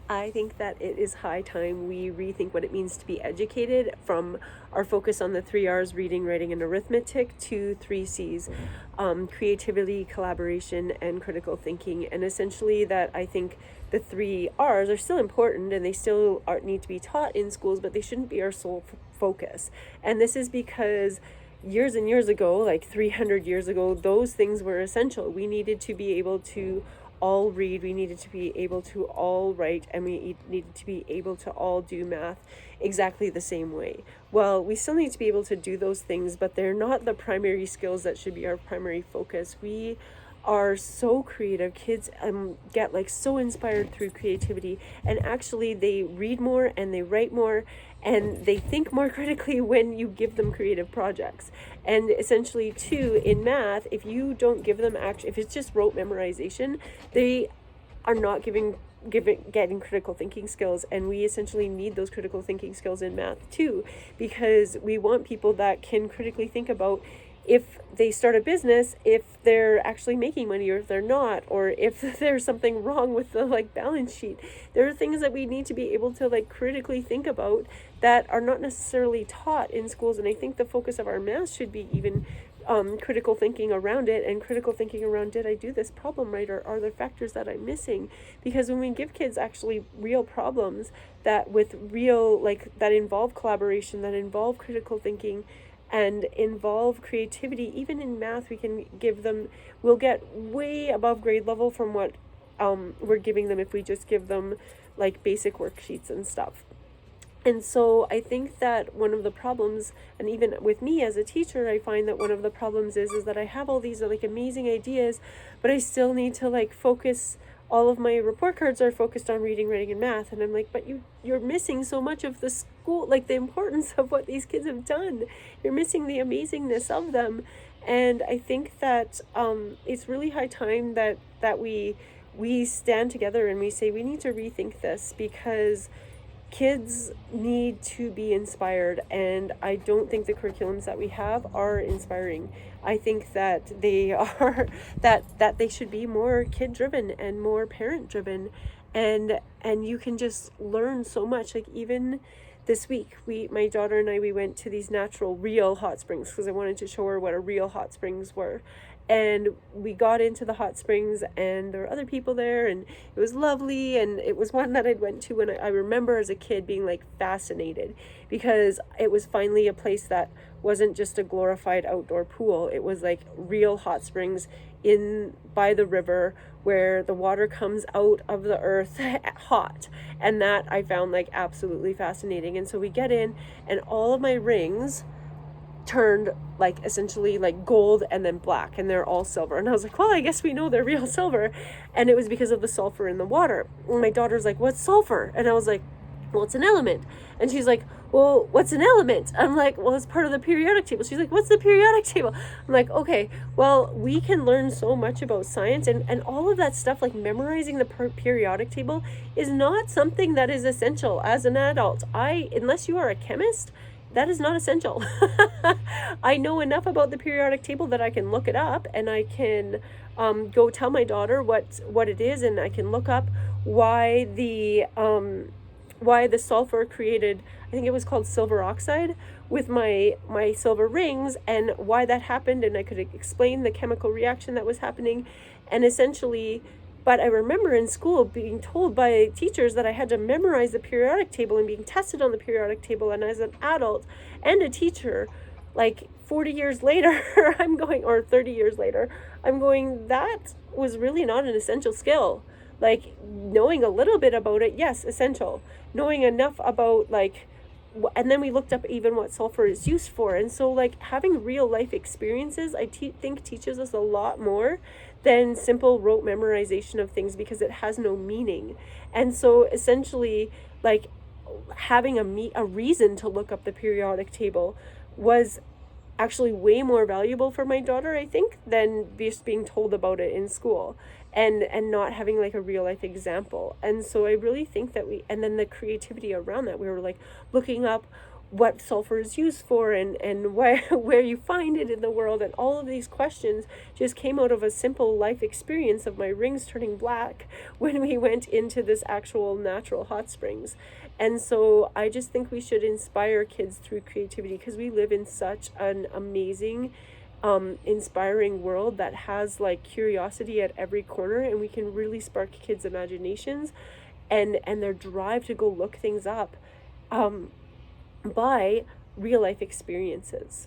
I think that it is high time we rethink what it means to be educated, from our focus on the 3 R's, reading, writing, and arithmetic, to 3 C's, creativity, collaboration, and critical thinking. And essentially, that I think the 3 R's are still important and they still need to be taught in schools, but they shouldn't be our sole focus. And this is because years and years ago, like 300 years ago, those things were essential. We needed to be able to all read, we needed to be able to all write, and we needed to be able to all do math exactly the same way. Well, we still need to be able to do those things, but they're not the primary skills that should be our primary focus. We are so creative. Kids get like so inspired through creativity, and actually they read more and they write more and they think more critically when you give them creative projects. And essentially too, in math, if you don't give them if it's just rote memorization, they are not getting critical thinking skills. And we essentially need those critical thinking skills in math too, because we want people that can critically think about, if they start a business, if they're actually making money or if they're not, or if there's something wrong with the balance sheet. There are things that we need to be able to critically think about that are not necessarily taught in schools. And I think the focus of our math should be even critical thinking around it, and critical thinking around, did I do this problem right, or are there factors that I'm missing? Because when we give kids actually real problems that with real that involve collaboration, that involve critical thinking, and involve creativity, even in math, we'll get way above grade level from what we're giving them if we just give them basic worksheets and stuff. And so I think that one of the problems, and even with me as a teacher, I find that one of the problems is that I have all these amazing ideas, but I still need to focus. All of my report cards are focused on reading, writing, and math, and I'm like, but you're missing so much of the school, the importance of what these kids have done. You're missing the amazingness of them. And I think that it's really high time that we stand together and we say we need to rethink this, because kids need to be inspired, and I don't think the curriculums that we have are inspiring. I think that they are that they should be more kid driven and more parent driven, and you can just learn so much. Even this week, my daughter and we went to these natural real hot springs because I wanted to show her what a real hot springs were. And we got into the hot springs and there were other people there, and it was lovely. And it was one that I went to when I remember as a kid being fascinated, because it was finally a place that wasn't just a glorified outdoor pool. It was real hot springs in by the river, where the water comes out of the earth hot. And that I found absolutely fascinating. And so we get in, and all of my rings turned essentially gold and then black, and they're all silver. And I was like, well, I guess we know they're real silver. And it was because of the sulfur in the water. And my daughter's like, what's sulfur? And I was like, well, it's an element. And she's like, well, what's an element? I'm like, well, it's part of the periodic table. She's like, what's the periodic table? I'm like, okay, well, we can learn so much about science, and all of that stuff, memorizing the periodic table is not something that is essential as an adult. Unless you are a chemist, that is not essential. I know enough about the periodic table that I can look it up, and I can go tell my daughter what it is, and I can look up why the sulfur created, I think it was called silver oxide, with my silver rings, and why that happened, and I could explain the chemical reaction that was happening. And essentially, but I remember in school being told by teachers that I had to memorize the periodic table and being tested on the periodic table. And as an adult and a teacher, 40 years later, I'm going, or 30 years later, I'm going, that was really not an essential skill. Knowing a little bit about it, yes, essential. Knowing enough about and then we looked up even what sulfur is used for. And so having real life experiences, I think teaches us a lot more than simple rote memorization of things, because it has no meaning. And so essentially having a reason to look up the periodic table was actually way more valuable for my daughter, I think, than just being told about it in school, and not having a real life example. And so I really think that and then the creativity around that, we were looking up what sulfur is used for, and where where you find it in the world, and all of these questions just came out of a simple life experience of my rings turning black when we went into this actual natural hot springs. And so I just think we should inspire kids through creativity, because we live in such an amazing, inspiring world that has like curiosity at every corner, and we can really spark kids' imaginations and their drive to go look things up, um, by real life experiences.